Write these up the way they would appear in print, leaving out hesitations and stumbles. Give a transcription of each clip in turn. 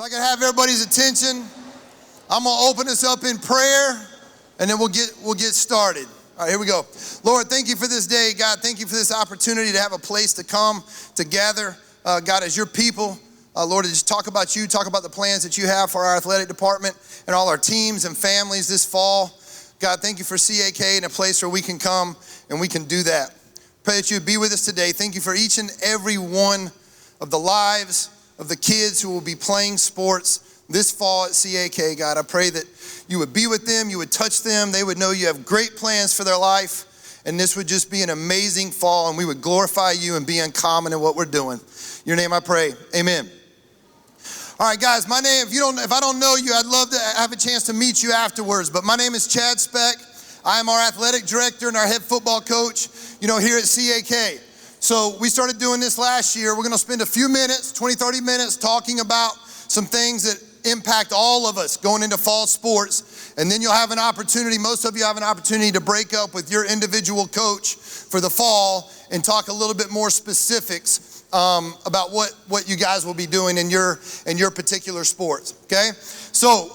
If I could have everybody's attention, I'm gonna open us up in prayer, and then we'll get started. All right, here we go. Lord, thank you for this day, God. Thank you for this opportunity to have a place to come together, God, as your people. Lord, to just talk about you, talk about the plans that you have for our athletic department and all our teams and families this fall. God, thank you for CAK and a place where we can come and we can do that. Pray that you would be with us today. Thank you for each and every one of the lives of the kids who will be playing sports this fall at CAK, God. I pray that you would be with them, you would touch them, they would know you have great plans for their life, and this would just be an amazing fall, and we would glorify you and be uncommon in what we're doing. In your name I pray, amen. All right, guys, my name, if I don't know you, I'd love to have a chance to meet you afterwards, but my name is Chad Speck. I am our athletic director and our head football coach, here at CAK. So we started doing this last year. We're gonna spend a few minutes, 20, 30 minutes talking about some things that impact all of us going into fall sports. And then you'll have an opportunity, most of you have an opportunity to break up with your individual coach for the fall and talk a little bit more specifics about what you guys will be doing in your particular sports, okay? So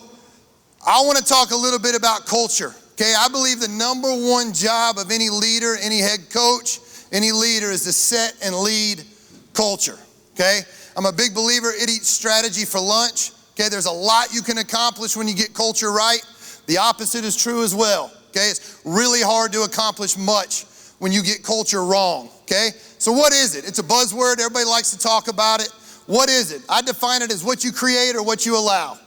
I wanna talk a little bit about culture, okay? I believe the number one job of any leader, any head coach, any leader is to set and lead culture, okay? I'm a big believer in eat strategy for lunch, okay? There's a lot you can accomplish when you get culture right. The opposite is true as well, okay? It's really hard to accomplish much when you get culture wrong, okay? So what is it? It's a buzzword. Everybody likes to talk about it. What is it? I define it as what you create or what you allow.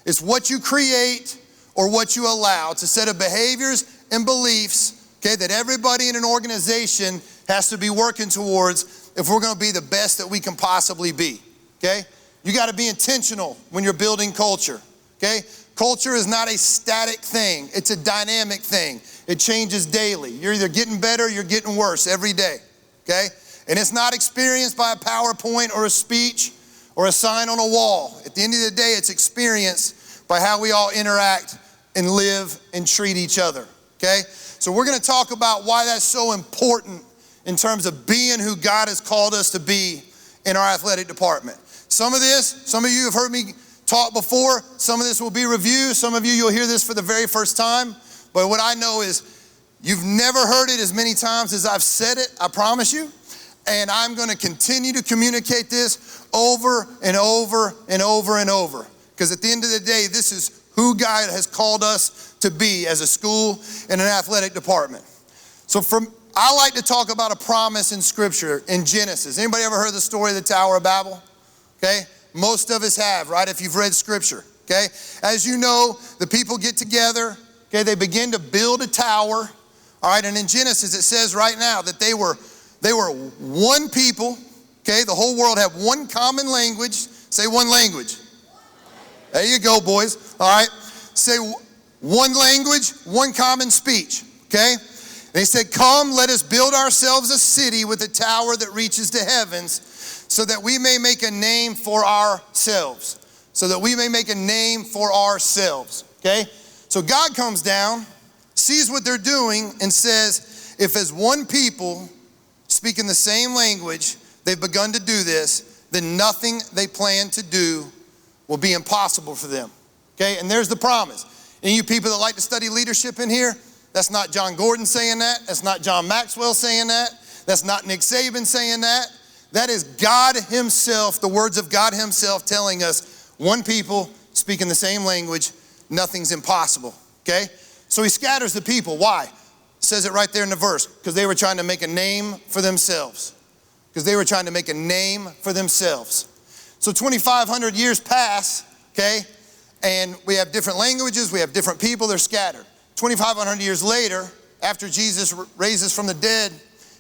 It's what you create or what you allow. It's a set of behaviors and beliefs, okay, that everybody in an organization has to be working towards if we're gonna be the best that we can possibly be, okay? You gotta be intentional when you're building culture, okay? Culture is not a static thing, it's a dynamic thing. It changes daily. You're either getting better or you're getting worse every day, okay? And it's not experienced by a PowerPoint or a speech or a sign on a wall. At the end of the day, it's experienced by how we all interact and live and treat each other, okay? So we're gonna talk about why that's so important in terms of being who God has called us to be in our athletic department. Some of you have heard me talk before. Some of this will be review. Some of you'll hear this for the very first time. But what I know is you've never heard it as many times as I've said it, I promise you. And I'm gonna continue to communicate this over and over and over and over. Because at the end of the day, this is who God has called us to be as a school and an athletic department. So I like to talk about a promise in Scripture in Genesis. Anybody ever heard the story of the Tower of Babel? Okay, most of us have, right, if you've read Scripture, okay? As you know, the people get together, okay, they begin to build a tower, all right, and in Genesis it says right now that they were one people, okay? The whole world had one common language. Say one language. There you go, boys, all right? Say one language, one common speech, okay? They said, come, let us build ourselves a city with a tower that reaches to heavens so that we may make a name for ourselves. So that we may make a name for ourselves, okay? So God comes down, sees what they're doing, and says, if as one people speaking the same language, they've begun to do this, then nothing they plan to do will be impossible for them, okay? And there's the promise. Any of you people that like to study leadership in here, that's not John Gordon saying that. That's not John Maxwell saying that. That's not Nick Saban saying that. That is God himself, the words of God himself telling us, one people speaking the same language, nothing's impossible, okay? So he scatters the people. Why? It says it right there in the verse. Because they were trying to make a name for themselves. Because they were trying to make a name for themselves. So 2,500 years pass, okay? And we have different languages, we have different people, they're scattered. 2,500 years later, after Jesus raises from the dead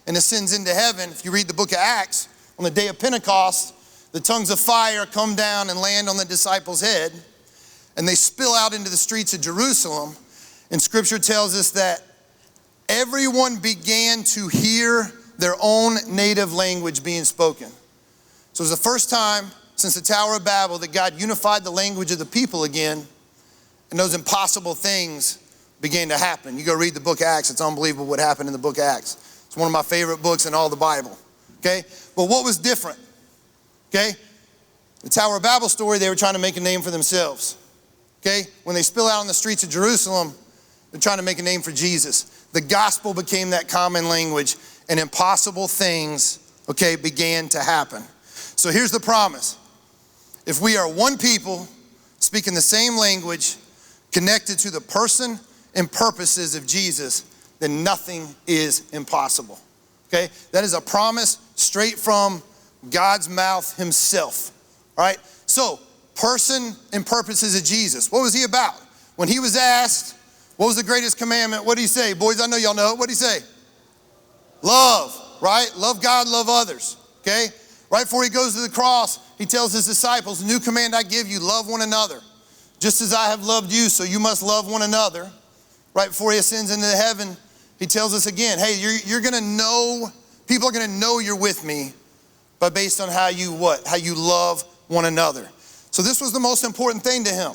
and ascends into heaven, if you read the book of Acts, on the day of Pentecost, the tongues of fire come down and land on the disciples' head, and they spill out into the streets of Jerusalem. And Scripture tells us that everyone began to hear their own native language being spoken. So it was the first time since the Tower of Babel that God unified the language of the people again, and those impossible things began to happen. You go read the book of Acts, it's unbelievable what happened in the book of Acts. It's one of my favorite books in all the Bible, okay? But what was different, okay? The Tower of Babel story, they were trying to make a name for themselves. Okay? When they spill out on the streets of Jerusalem, they're trying to make a name for Jesus. The gospel became that common language, and impossible things, okay, began to happen. So here's the promise. If we are one people, speaking the same language, connected to the person and purposes of Jesus, then nothing is impossible. Okay? That is a promise straight from God's mouth himself. All right? So, person and purposes of Jesus. What was he about? When he was asked, what was the greatest commandment? What did he say? Boys, I know y'all know it. What did he say? Love, right? Love God, love others. Okay? Right before he goes to the cross, he tells his disciples, "A new command I give you, love one another. Just as I have loved you, so you must love one another." Right before he ascends into heaven, he tells us again, hey, you're gonna know, people are gonna know you're with me, but based on how you what? How you love one another. So this was the most important thing to him,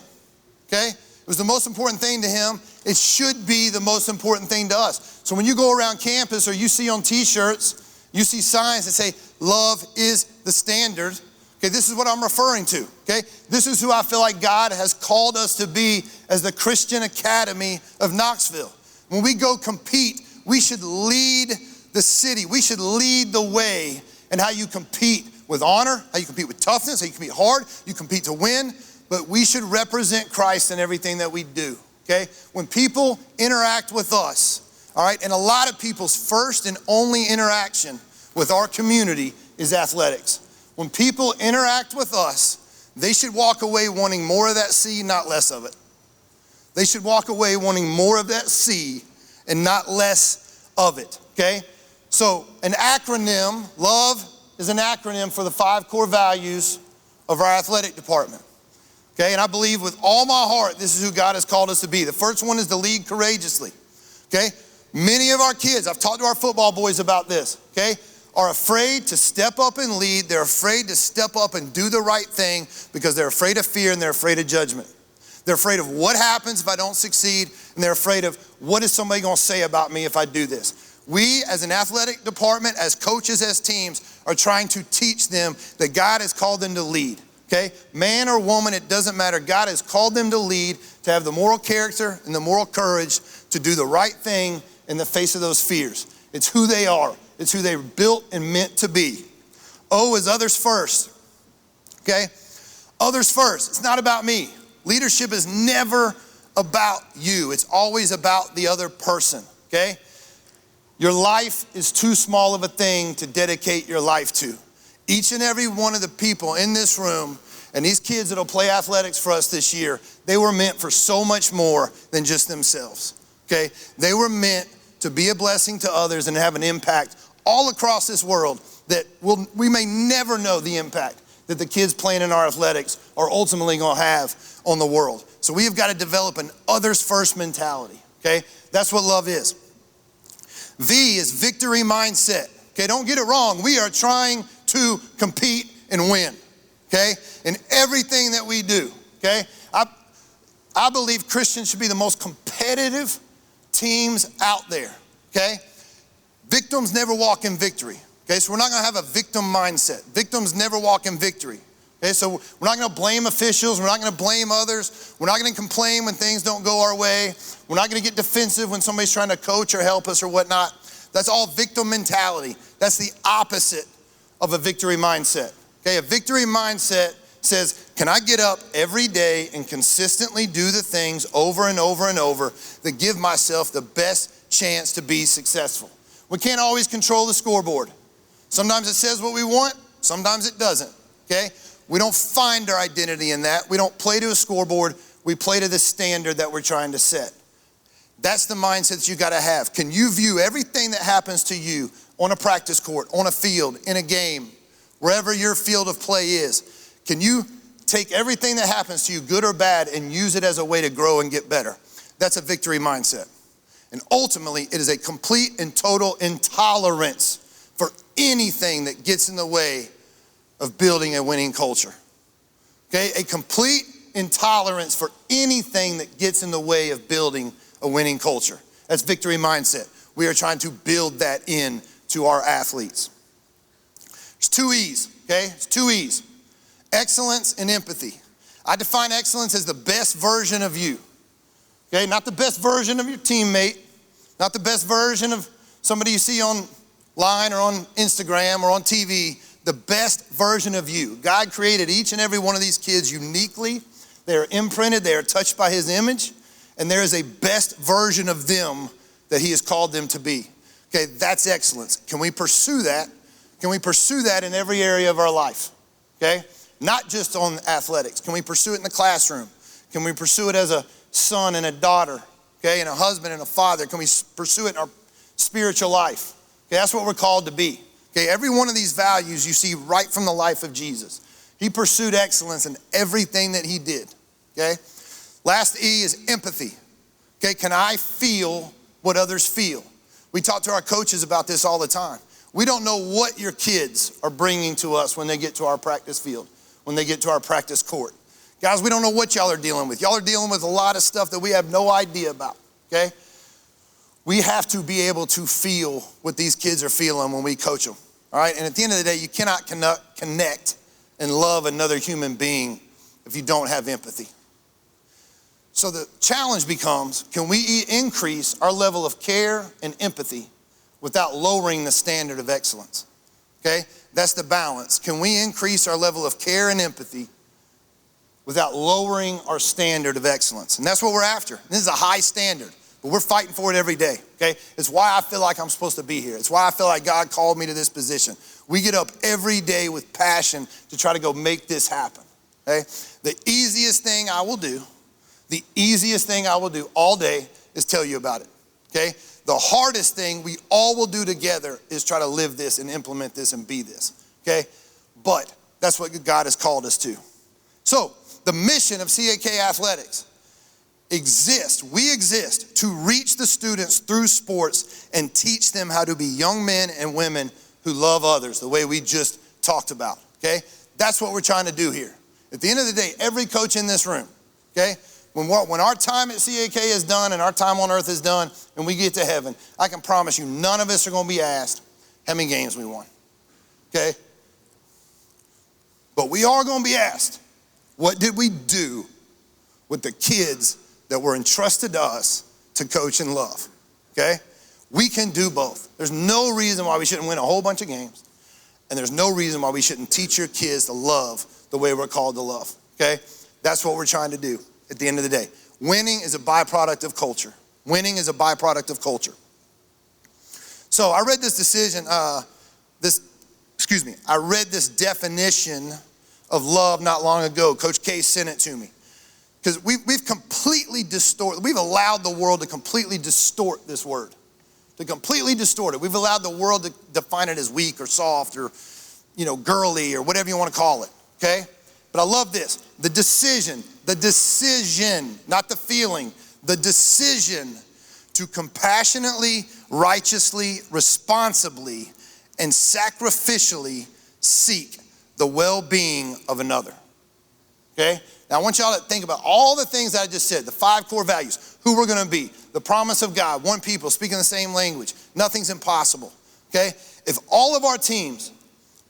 okay? It was the most important thing to him. It should be the most important thing to us. So when you go around campus or you see on t-shirts, you see signs that say, love is the standard. Okay, this is what I'm referring to, okay? This is who I feel like God has called us to be as the Christian Academy of Knoxville. When we go compete, we should lead the city. We should lead the way in how you compete with honor, how you compete with toughness, how you compete hard, you compete to win, but we should represent Christ in everything that we do, okay? When people interact with us, all right, and a lot of people's first and only interaction with our community is athletics. When people interact with us, they should walk away wanting more of that sea, not less of it. They should walk away wanting more of that sea and not less of it, okay? So an acronym, LOVE is an acronym for the 5 core values of our athletic department, okay? And I believe with all my heart, this is who God has called us to be. The first one is to lead courageously, okay? Many of our kids, I've talked to our football boys about this, okay, are afraid to step up and lead. They're afraid to step up and do the right thing because they're afraid of fear and they're afraid of judgment. They're afraid of what happens if I don't succeed, and they're afraid of what is somebody gonna say about me if I do this. We as an athletic department, as coaches, as teams, are trying to teach them that God has called them to lead, okay? Man or woman, it doesn't matter. God has called them to lead, to have the moral character and the moral courage to do the right thing in the face of those fears. It's who they are. It's who they were built and meant to be. O is others first, okay? Others first. It's not about me. Leadership is never about you. It's always about the other person, okay? Your life is too small of a thing to dedicate your life to. Each and every one of the people in this room and these kids that'll play athletics for us this year, they were meant for so much more than just themselves, okay? They were meant to be a blessing to others and have an impact all across this world that we may never know the impact that the kids playing in our athletics are ultimately gonna have on the world. So we have got to develop an others first mentality, okay? That's what love is. V is victory mindset, okay? Don't get it wrong. We are trying to compete and win, okay? In everything that we do, okay? I believe Christians should be the most competitive teams out there, okay? Victims never walk in victory, okay? So we're not gonna have a victim mindset. Victims never walk in victory, okay? So we're not gonna blame officials. We're not gonna blame others. We're not gonna complain when things don't go our way. We're not gonna get defensive when somebody's trying to coach or help us or whatnot. That's all victim mentality. That's the opposite of a victory mindset, okay? A victory mindset says, can I get up every day and consistently do the things over and over and over that give myself the best chance to be successful? We can't always control the scoreboard. Sometimes it says what we want, sometimes it doesn't, okay? We don't find our identity in that. We don't play to a scoreboard, we play to the standard that we're trying to set. That's the mindset that you gotta have. Can you view everything that happens to you on a practice court, on a field, in a game, wherever your field of play is? Can you take everything that happens to you, good or bad, and use it as a way to grow and get better? That's a victory mindset. And ultimately, it is a complete and total intolerance for anything that gets in the way of building a winning culture. Okay, a complete intolerance for anything that gets in the way of building a winning culture. That's victory mindset. We are trying to build that in to our athletes. There's 2 E's, okay? It's 2 E's. Excellence and empathy. I define excellence as the best version of you. Okay, not the best version of your teammate, not the best version of somebody you see online or on Instagram or on TV, the best version of you. God created each and every one of these kids uniquely. They are imprinted, they are touched by his image, and there is a best version of them that he has called them to be. Okay, that's excellence. Can we pursue that? Can we pursue that in every area of our life? Okay, not just on athletics. Can we pursue it in the classroom? Can we pursue it as a son and a daughter? Okay, and a husband and a father? Can we pursue it in our spiritual life? Okay, that's what we're called to be. Okay, every one of these values you see right from the life of Jesus. He pursued excellence in everything that he did. Okay, last E is empathy. Okay, can I feel what others feel? We talk to our coaches about this all the time. We don't know what your kids are bringing to us when they get to our practice field, when they get to our practice court. Guys, we don't know what y'all are dealing with. Y'all are dealing with a lot of stuff that we have no idea about, okay? We have to be able to feel what these kids are feeling when we coach them, all right? And at the end of the day, you cannot connect and love another human being if you don't have empathy. So the challenge becomes, can we increase our level of care and empathy without lowering the standard of excellence? Okay, that's the balance. Can we increase our level of care and empathy without lowering our standard of excellence? And that's what we're after. This is a high standard, but we're fighting for it every day, okay? It's why I feel like I'm supposed to be here. It's why I feel like God called me to this position. We get up every day with passion to try to go make this happen, okay? The easiest thing I will do all day is tell you about it, okay? The hardest thing we all will do together is try to live this and implement this and be this, okay? But that's what God has called us to. So the mission of CAK Athletics exists. We exist to reach the students through sports and teach them how to be young men and women who love others the way we just talked about, okay? That's what we're trying to do here. At the end of the day, every coach in this room, okay? When our time at CAK is done and our time on earth is done and we get to heaven, I can promise you none of us are going to be asked how many games we won, okay? But we are going to be asked, what did we do with the kids that were entrusted to us to coach and love, okay? We can do both. There's no reason why we shouldn't win a whole bunch of games, and there's no reason why we shouldn't teach your kids to love the way we're called to love, okay? That's what we're trying to do. At the end of the day, winning is a byproduct of culture. Winning is a byproduct of culture. So I read this decision, I read this definition of love not long ago. Coach K sent it to me. Because we've completely distorted, we've allowed the world to completely distort this word. To completely distort it. We've allowed the world to define it as weak or soft or, girly or whatever you want to call it, okay? But I love this. The decision, not the feeling, the decision to compassionately, righteously, responsibly, and sacrificially seek the well-being of another. Okay? Now I want y'all to think about all the things that I just said, the 5 core values, who we're gonna be, the promise of God, one people, speaking the same language, nothing's impossible. Okay? If all of our teams,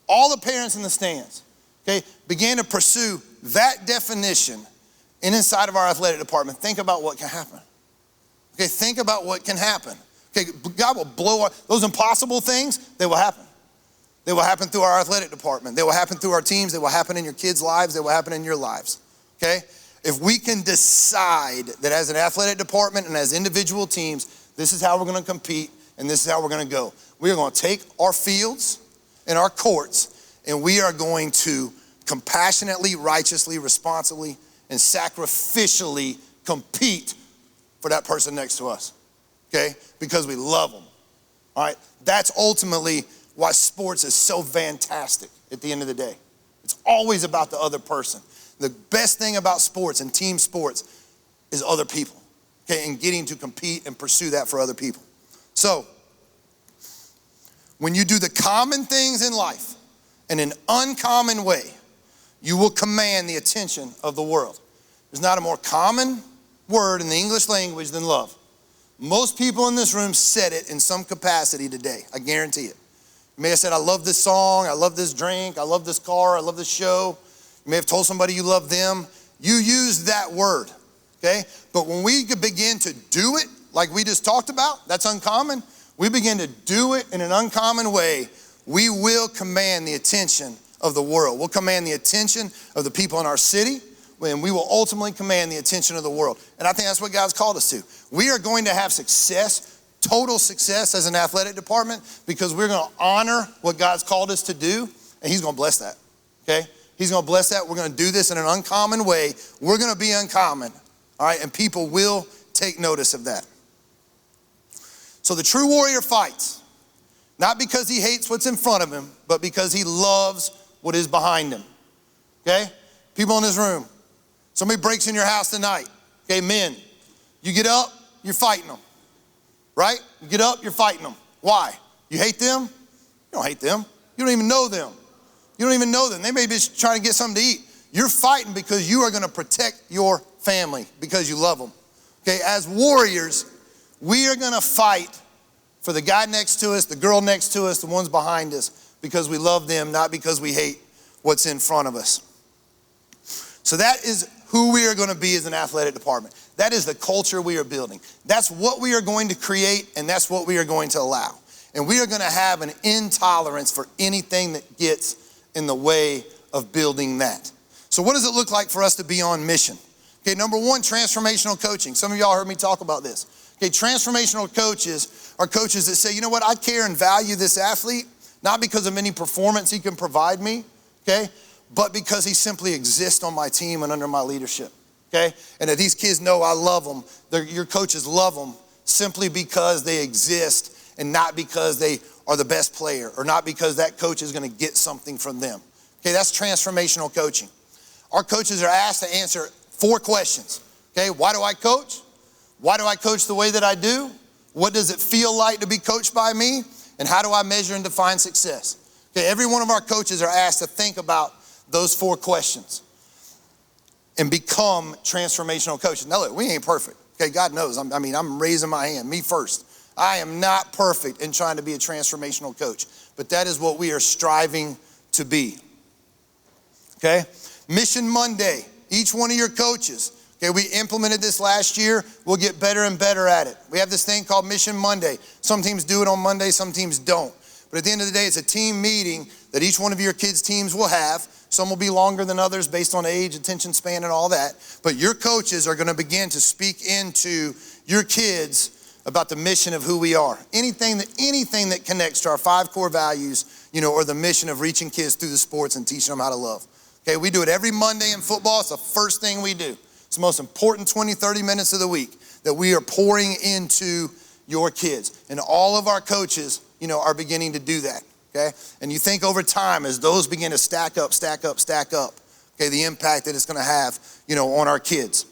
all the parents in the stands, okay, began to pursue that definition inside of our athletic department, think about what can happen. Okay, think about what can happen. Okay, God will blow those impossible things, they will happen. They will happen through our athletic department. They will happen through our teams. They will happen in your kids' lives. They will happen in your lives, okay? If we can decide that as an athletic department and as individual teams, this is how we're gonna compete and this is how we're gonna go. We are gonna take our fields and our courts and we are going to compassionately, righteously, responsibly, and sacrificially compete for that person next to us, okay? Because we love them, all right? That's ultimately why sports is so fantastic at the end of the day. It's always about the other person. The best thing about sports and team sports is other people, okay? And getting to compete and pursue that for other people. So, when you do the common things in life, in an uncommon way, you will command the attention of the world. There's not a more common word in the English language than love. Most people in this room said it in some capacity today, I guarantee it. You may have said, I love this song, I love this drink, I love this car, I love this show. You may have told somebody you love them. You use that word, okay? But when we begin to do it, like we just talked about, that's uncommon. We begin to do it in an uncommon way, we will command the attention of the world. We'll command the attention of the people in our city, and we will ultimately command the attention of the world. And I think that's what God's called us to. We are going to have success, total success as an athletic department, because we're going to honor what God's called us to do, and he's going to bless that, okay? He's going to bless that. We're going to do this in an uncommon way. We're going to be uncommon, all right? And people will take notice of that. So the true warrior fights, not because he hates what's in front of him, but because he loves what is behind him, okay? People in this room, somebody breaks in your house tonight, okay, men, you get up, you're fighting them, right? You get up, you're fighting them. Why? You hate them? You don't hate them. You don't even know them. You don't even know them. They may be just trying to get something to eat. You're fighting because you are going to protect your family because you love them, okay? As warriors, we are going to fight for the guy next to us, the girl next to us, the ones behind us, because we love them, not because we hate what's in front of us. So that is who we are going to be as an athletic department. That is the culture we are building. That's what we are going to create, and that's what we are going to allow. And we are going to have an intolerance for anything that gets in the way of building that. So what does it look like for us to be on mission? Okay, number one, transformational coaching. Some of y'all heard me talk about this. Okay, transformational coaches are coaches that say, you know what, I care and value this athlete, not because of any performance he can provide me, okay, but because he simply exists on my team and under my leadership, okay? And that these kids know I love them. Your coaches love them simply because they exist and not because they are the best player or not because that coach is gonna get something from them. Okay, that's transformational coaching. Our coaches are asked to answer 4 questions, okay? Why do I coach? Why do I coach the way that I do? What does it feel like to be coached by me? And how do I measure and define success? Okay, every one of our coaches are asked to think about those 4 questions and become transformational coaches. Now look, we ain't perfect. Okay, God knows. I'm raising my hand, me first. I am not perfect in trying to be a transformational coach, but that is what we are striving to be. Okay, Mission Monday, each one of your coaches, okay, we implemented this last year. We'll get better and better at it. We have this thing called Mission Monday. Some teams do it on Monday, some teams don't. But at the end of the day, it's a team meeting that each one of your kids' teams will have. Some will be longer than others based on age, attention span, and all that. But your coaches are gonna begin to speak into your kids about the mission of who we are. Anything that connects to our 5 core values, or the mission of reaching kids through the sports and teaching them how to love. Okay, we do it every Monday in football. It's the first thing we do. It's the most important 20, 30 minutes of the week that we are pouring into your kids. And all of our coaches, are beginning to do that, okay? And you think over time as those begin to stack up, okay, the impact that it's gonna have, on our kids.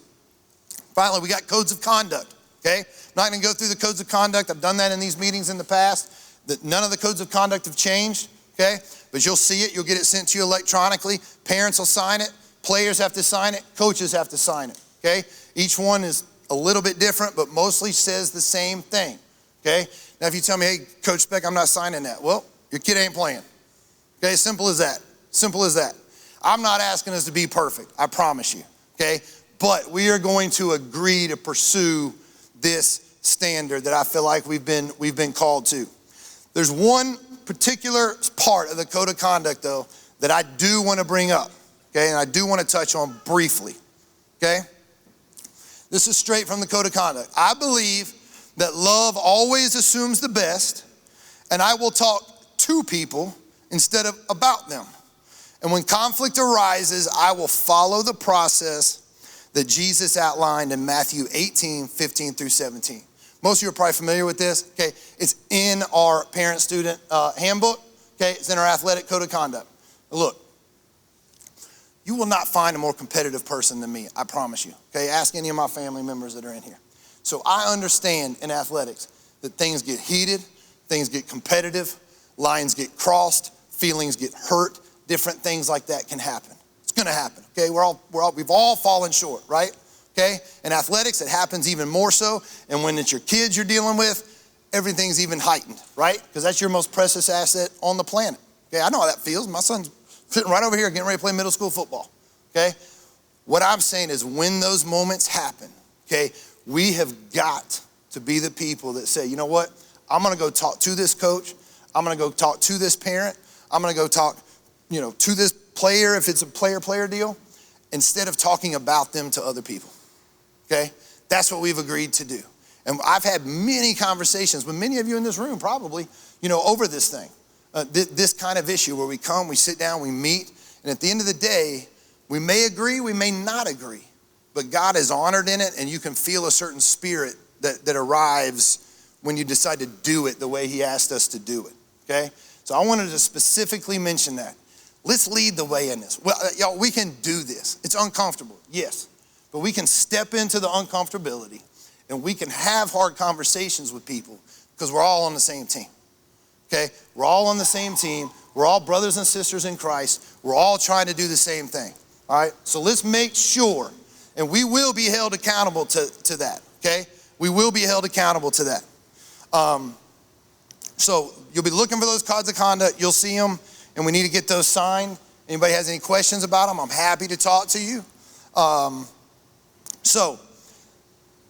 Finally, we got codes of conduct, okay? I'm not gonna go through the codes of conduct. I've done that in these meetings in the past. None of the codes of conduct have changed, okay? But you'll see it, you'll get it sent to you electronically. Parents will sign it, players have to sign it, coaches have to sign it, okay? Each one is a little bit different, but mostly says the same thing, okay? Now, if you tell me, hey, Coach Speck, I'm not signing that. Well, your kid ain't playing, okay? Simple as that, simple as that. I'm not asking us to be perfect, I promise you, okay? But we are going to agree to pursue this standard that I feel like we've been called to. There's one particular part of the code of conduct, though, that I do want to bring up, okay? And I do want to touch on briefly, okay? This is straight from the code of conduct. I believe that love always assumes the best, and I will talk to people instead of about them. And when conflict arises, I will follow the process that Jesus outlined in Matthew 18, 15 through 17. Most of you are probably familiar with this, okay? It's in our parent-student handbook, okay? It's in our athletic code of conduct. Look, you will not find a more competitive person than me, I promise you, okay? Ask any of my family members that are in here. So I understand in athletics that things get heated, things get competitive, lines get crossed, feelings get hurt, different things like that can happen. It's gonna happen, okay? We've all fallen short, right? Okay? In athletics, it happens even more so. And when it's your kids you're dealing with, everything's even heightened, right? Because that's your most precious asset on the planet. Okay, I know how that feels. My son's sitting right over here getting ready to play middle school football. okay? What I'm saying is when those moments happen, okay, we have got to be the people that say, you know what? I'm gonna go talk to this coach. I'm gonna go talk to this parent. I'm gonna go talk, to this player if it's a player-player deal, instead of talking about them to other people, okay? That's what we've agreed to do. And I've had many conversations with many of you in this room probably, over this thing, this kind of issue where we come, we sit down, we meet, and at the end of the day, we may agree, we may not agree, but God is honored in it, and you can feel a certain spirit that arrives when you decide to do it the way he asked us to do it, okay? So I wanted to specifically mention that. Let's lead the way in this. Well, y'all, we can do this. It's uncomfortable, yes, but we can step into the uncomfortability and we can have hard conversations with people because we're all on the same team, okay? We're all on the same team. We're all brothers and sisters in Christ. We're all trying to do the same thing, all right? So let's make sure, and we will be held accountable to that, okay? We will be held accountable to that. So you'll be looking for those codes of conduct. You'll see them, and we need to get those signed. Anybody has any questions about them, I'm happy to talk to you. So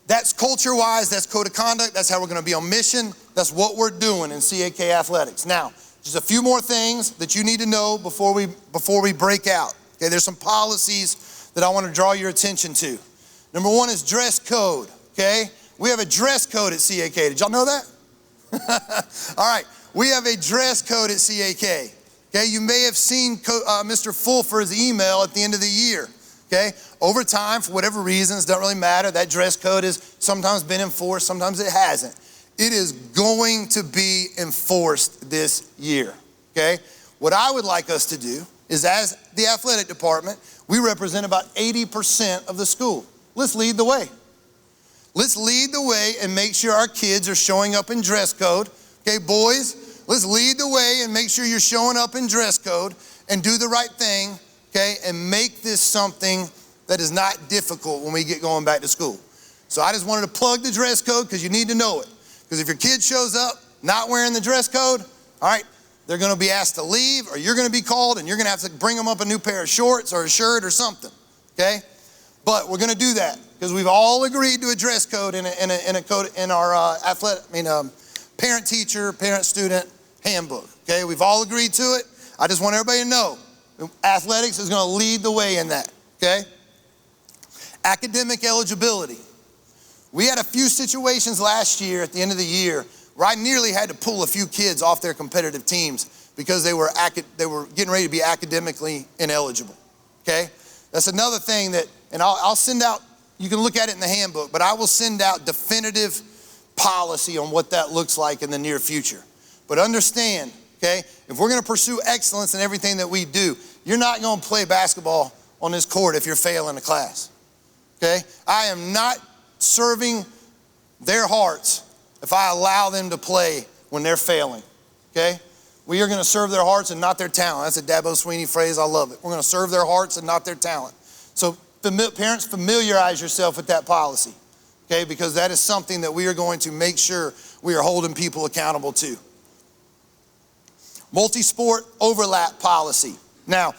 that's culture-wise, that's code of conduct, that's how we're gonna be on mission, that's what we're doing in CAK Athletics. Now, just a few more things that you need to know before we break out. Okay, there's some policies that I wanna draw your attention to. Number one is dress code, okay? We have a dress code at CAK. Did y'all know that? All right, we have a dress code at CAK. Okay, you may have seen Mr. Fulfer's email at the end of the year. Okay, over time, for whatever reasons, doesn't really matter. That dress code has sometimes been enforced, sometimes it hasn't. It is going to be enforced this year. Okay, what I would like us to do is, as the athletic department, we represent about 80% of the school. Let's lead the way. Let's lead the way and make sure our kids are showing up in dress code. Okay, boys, let's lead the way and make sure you're showing up in dress code and do the right thing, okay, and make this something that is not difficult when we get going back to school. So I just wanted to plug the dress code because you need to know it. Because if your kid shows up not wearing the dress code, all right, they're gonna be asked to leave, or you're gonna be called and you're gonna have to bring them up a new pair of shorts or a shirt or something, okay? But we're gonna do that because we've all agreed to a dress code in our parent-teacher, parent-student handbook, okay? We've all agreed to it. I just want everybody to know athletics is gonna lead the way in that, okay? Academic eligibility. We had a few situations last year at the end of the year where I nearly had to pull a few kids off their competitive teams because they were getting ready to be academically ineligible, okay? That's another thing that, and I'll send out, you can look at it in the handbook, but I will send out definitive policy on what that looks like in the near future. But understand, okay, if we're gonna pursue excellence in everything that we do, you're not gonna play basketball on this court if you're failing a class, okay? I am not serving their hearts if I allow them to play when they're failing, okay? We are gonna serve their hearts and not their talent. That's a Dabo Sweeney phrase, I love it. We're gonna serve their hearts and not their talent. So parents, familiarize yourself with that policy, okay? Because that is something that we are going to make sure we are holding people accountable to. Multi-sport overlap policy. Now,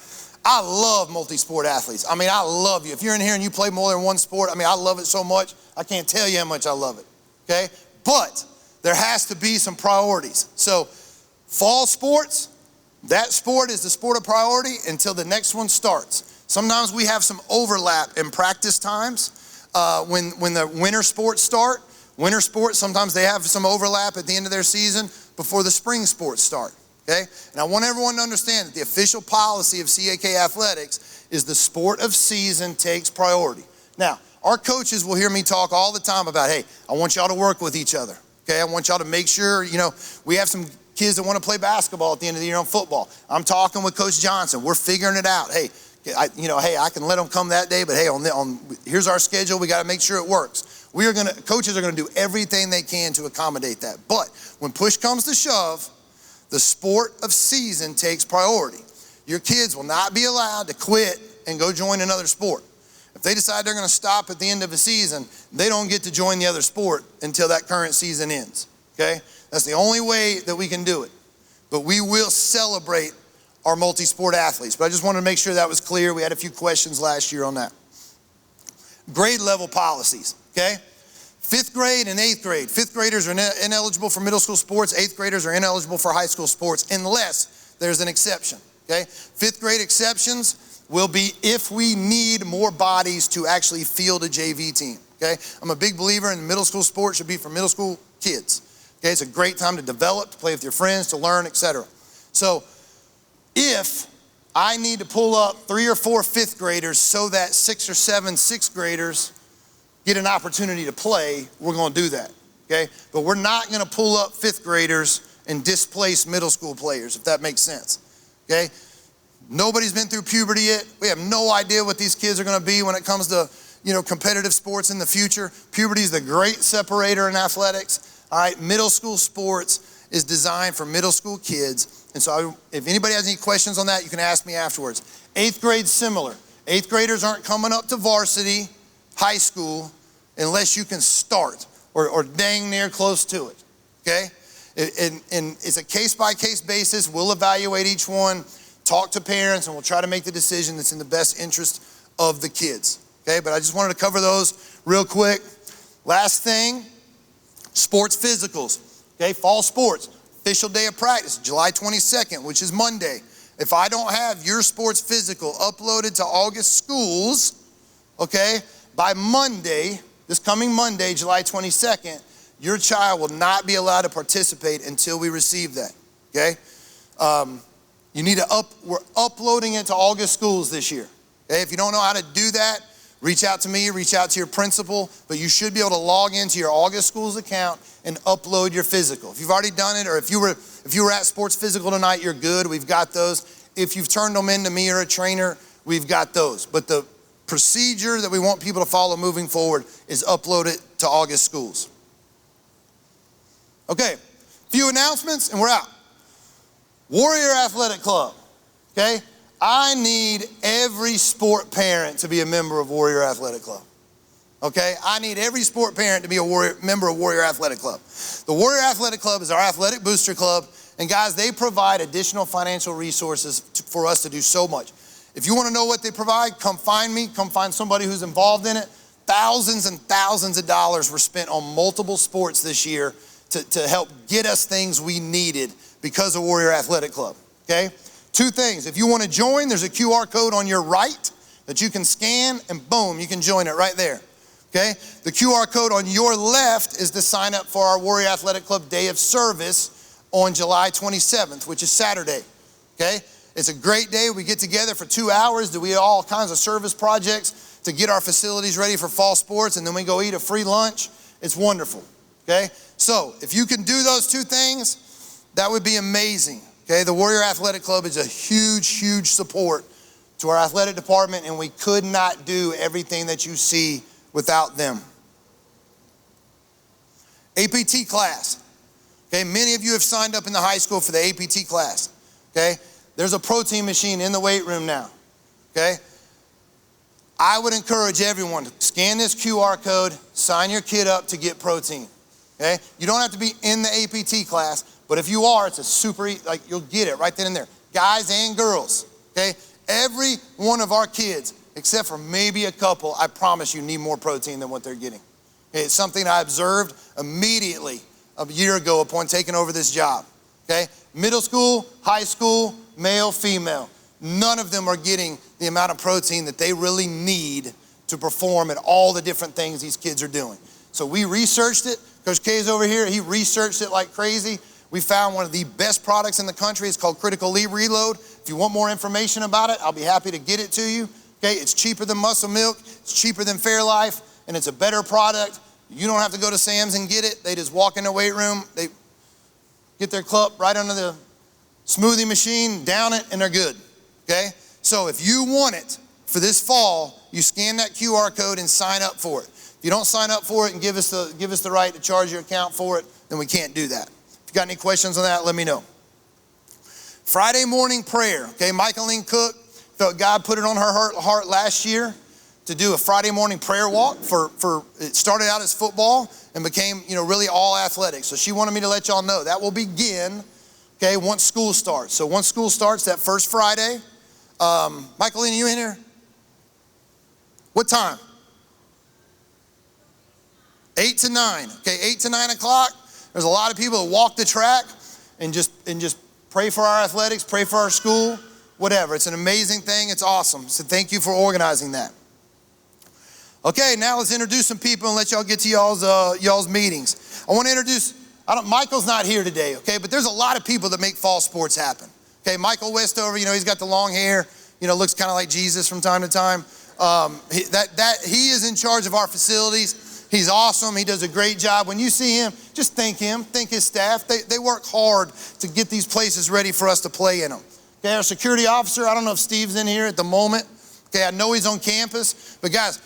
I love multi-sport athletes. I mean, I love you. If you're in here and you play more than one sport, I mean, I love it so much, I can't tell you how much I love it, okay? But there has to be some priorities. So fall sports, that sport is the sport of priority until the next one starts. Sometimes we have some overlap in practice times when the winter sports start. Winter sports, sometimes they have some overlap at the end of their season before the spring sports start, okay? And I want everyone to understand that the official policy of CAK Athletics is the sport of season takes priority. Now, our coaches will hear me talk all the time about, hey, I want y'all to work with each other, okay? I want y'all to make sure, we have some kids that want to play basketball at the end of the year on football. I'm talking with Coach Johnson. We're figuring it out. Hey, I can let them come that day, but hey, here's our schedule. We got to make sure it works. Coaches are going to do everything they can to accommodate that. But when push comes to shove, the sport of season takes priority. Your kids will not be allowed to quit and go join another sport. If they decide they're going to stop at the end of a season, they don't get to join the other sport until that current season ends, okay? That's the only way that we can do it. But we will celebrate are multi-sport athletes. But I just wanted to make sure that was clear. We had a few questions last year on that. Grade level policies, okay? 5th grade and 8th grade. 5th graders are ineligible for middle school sports. 8th graders are ineligible for high school sports unless there's an exception, okay? 5th grade exceptions will be if we need more bodies to actually field a JV team, okay? I'm a big believer in middle school sports should be for middle school kids, okay? It's a great time to develop, to play with your friends, to learn, etc. So if I need to pull up 3 or 4 5th graders so that 6 or 7 6th graders get an opportunity to play, we're gonna do that, okay? But we're not gonna pull up 5th graders and displace middle school players, if that makes sense, okay? Nobody's been through puberty yet. We have no idea what these kids are gonna be when it comes to, competitive sports in the future. Puberty is the great separator in athletics, all right? Middle school sports is designed for middle school kids. And so if anybody has any questions on that, you can ask me afterwards. 8th grade, similar. 8th graders aren't coming up to varsity, high school, unless you can start or dang near close to it, okay? And it's a case-by-case basis. We'll evaluate each one, talk to parents, and we'll try to make the decision that's in the best interest of the kids, okay? But I just wanted to cover those real quick. Last thing, sports physicals, okay? Fall sports. Official day of practice, July 22nd, which is Monday. If I don't have your sports physical uploaded to August schools, okay, by Monday, this coming Monday, July 22nd, your child will not be allowed to participate until we receive that, okay? We're uploading it to August schools this year, okay? If you don't know how to do that, reach out to me, reach out to your principal, but you should be able to log into your August schools account and upload your physical. If you've already done it, or if you were at sports physical tonight, you're good, we've got those. If you've turned them in to me or a trainer, we've got those. But the procedure that we want people to follow moving forward is upload it to August schools. Okay, few announcements and we're out. Warrior Athletic Club, okay? I need every sport parent to be a member of Warrior Athletic Club, okay? I need every sport parent to be a member of Warrior Athletic Club. The Warrior Athletic Club is our athletic booster club, and guys, they provide additional financial resources for us to do so much. If you wanna know what they provide, come find me, come find somebody who's involved in it. Thousands and thousands of dollars were spent on multiple sports this year to help get us things we needed because of Warrior Athletic Club, okay? 2 things, if you wanna join, there's a QR code on your right that you can scan and boom, you can join it right there, okay? The QR code on your left is to sign up for our Warrior Athletic Club Day of Service on July 27th, which is Saturday, okay? It's a great day. We get together for 2 hours, do all kinds of service projects to get our facilities ready for fall sports, and then we go eat a free lunch. It's wonderful, okay? So if you can do those 2 things, that would be amazing. Okay, the Warrior Athletic Club is a huge, huge support to our athletic department, and we could not do everything that you see without them. APT class. Okay, many of you have signed up in the high school for the APT class. Okay, there's a protein machine in the weight room now. Okay, I would encourage everyone to scan this QR code, sign your kid up to get protein. Okay, you don't have to be in the APT class, but if you are, it's a super, you'll get it right then and there. Guys and girls, okay? Every one of our kids, except for maybe a couple, I promise you need more protein than what they're getting. Okay, it's something I observed immediately a year ago upon taking over this job, okay? Middle school, high school, male, female, none of them are getting the amount of protein that they really need to perform at all the different things these kids are doing. So we researched it. Coach K's over here, he researched it like crazy. We found one of the best products in the country. It's called Critical Reload. If you want more information about it, I'll be happy to get it to you. Okay, it's cheaper than Muscle Milk, it's cheaper than Fairlife, and it's a better product. You don't have to go to Sam's and get it. They just walk in the weight room, they get their cup right under the smoothie machine, down it, and they're good, okay? So if you want it for this fall, you scan that QR code and sign up for it. If you don't sign up for it and give us the right to charge your account for it, then we can't do that. If you got any questions on that, let me know. Friday morning prayer, okay? Michaeline Cook felt God put it on her heart last year to do a Friday morning prayer walk it started out as football and became, really all athletics. So she wanted me to let y'all know that will begin okay, once school starts. So once school starts, that first Friday, Michaelina, you in here? What time? 8 to 9, okay, 8 to 9 o'clock. There's a lot of people that walk the track and just pray for our athletics, pray for our school, whatever. It's an amazing thing, it's awesome. So thank you for organizing that. Okay, now let's introduce some people and let y'all get to y'all's meetings. I want to introduce, Michael's not here today, okay, but there's a lot of people that make fall sports happen. Okay, Michael Westover, he's got the long hair, looks kind of like Jesus from time to time. He is in charge of our facilities. He's awesome. He does a great job. When you see him, just thank him, thank his staff. They work hard to get these places ready for us to play in them. Okay, our security officer, I don't know if Steve's in here at the moment. Okay, I know he's on campus. But guys,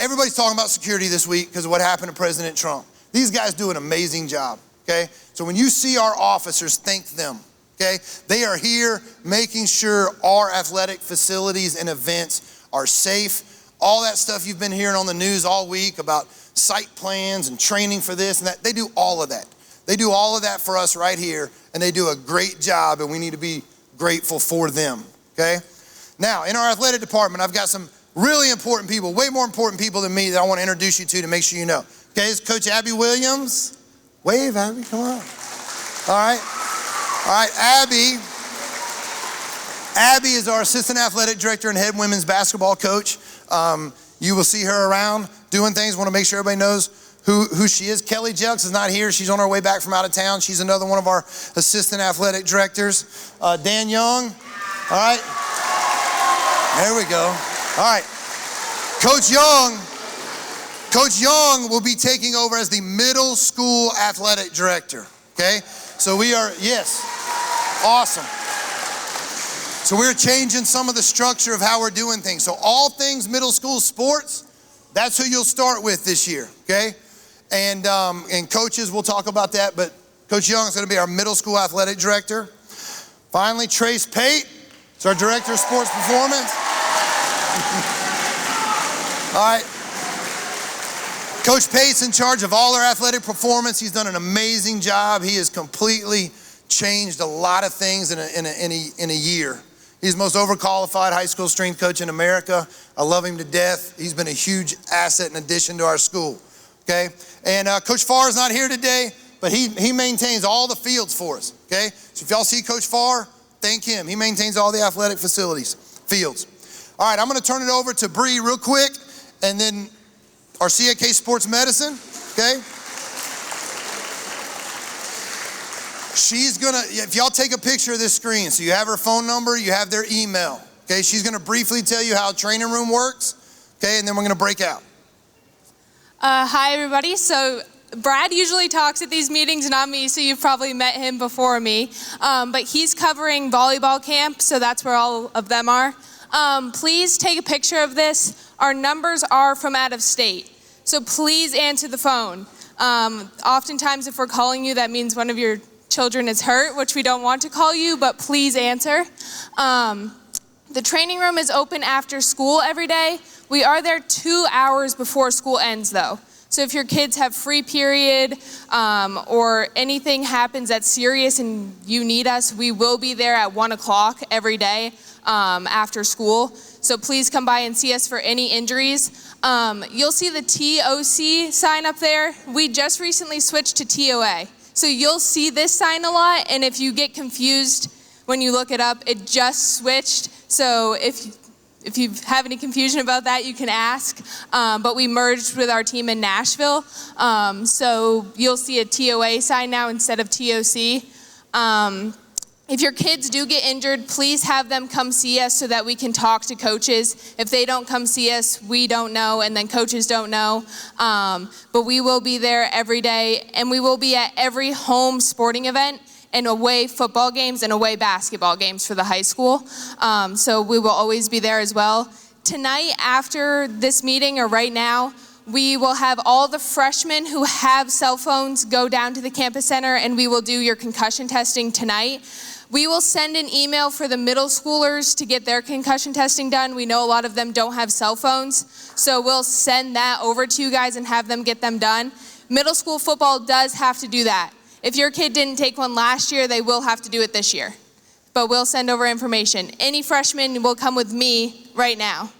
everybody's talking about security this week because of what happened to President Trump. These guys do an amazing job, okay? So when you see our officers, thank them, okay? They are here making sure our athletic facilities and events are safe. All that stuff you've been hearing on the news all week about site plans and training for this and that, they do all of that. They do all of that for us right here, and they do a great job, and we need to be grateful for them, okay? Now, in our athletic department, I've got some really important people, way more important people than me that I want to introduce you to make sure you know. Okay, it's Coach Abby Williams. Wave, Abby, come on. All right, Abby is our assistant athletic director and head women's basketball coach. You will see her around doing things. Want to make sure everybody knows who she is. Kelly Jelks is not here. She's on her way back from out of town. She's another one of our assistant athletic directors. Dan Young, all right. There we go. All right. Coach Young will be taking over as the middle school athletic director, okay? So we are, yes, awesome. So we're changing some of the structure of how we're doing things. So all things middle school sports, that's who you'll start with this year, okay? And coaches, we'll talk about that, but Coach Young is going to be our middle school athletic director. Finally, Trace Pate is our director of sports performance. All right. Coach Pate's in charge of all our athletic performance. He's done an amazing job. He has completely changed a lot of things in a year. He's the most overqualified high school strength coach in America. I love him to death. He's been a huge asset and addition to our school, okay? And Coach Farr is not here today, but he maintains all the fields for us, okay? So if y'all see Coach Farr, thank him. He maintains all the athletic fields. All right, I'm going to turn it over to Bree real quick, and then our CAK Sports Medicine, okay? She's gonna, if y'all take a picture of this screen, so you have her phone number, you have their email, okay? She's gonna briefly tell you how a training room works, okay? And then we're gonna break out. Hi, everybody. So Brad usually talks at these meetings, not me, so you've probably met him before me. But he's covering volleyball camp, so that's where all of them are. Please take a picture of this. Our numbers are from out of state, so please answer the phone. Oftentimes, if we're calling you, that means one of your children is hurt, which we don't want to call you, but please answer. The training room is open after school every day. We are there 2 hours before school ends, though. So if your kids have free period or anything happens that's serious and you need us, we will be there at 1 o'clock every day after school. So please come by and see us for any injuries. You'll see the TOC sign up there. We just recently switched to TOA. So you'll see this sign a lot, and if you get confused when you look it up, it just switched. So if you have any confusion about that, you can ask. But we merged with our team in Nashville. So you'll see a TOA sign now instead of TOC. If your kids do get injured, please have them come see us so that we can talk to coaches. If they don't come see us, we don't know, and then coaches don't know. But we will be there every day, and we will be at every home sporting event and away football games and away basketball games for the high school. So we will always be there as well. Tonight, after this meeting, or right now, we will have all the freshmen who have cell phones go down to the campus center, and we will do your concussion testing tonight. We will send an email for the middle schoolers to get their concussion testing done. We know a lot of them don't have cell phones, so we'll send that over to you guys and have them get them done. Middle school football does have to do that. If your kid didn't take one last year, they will have to do it this year. But we'll send over information. Any freshman will come with me right now.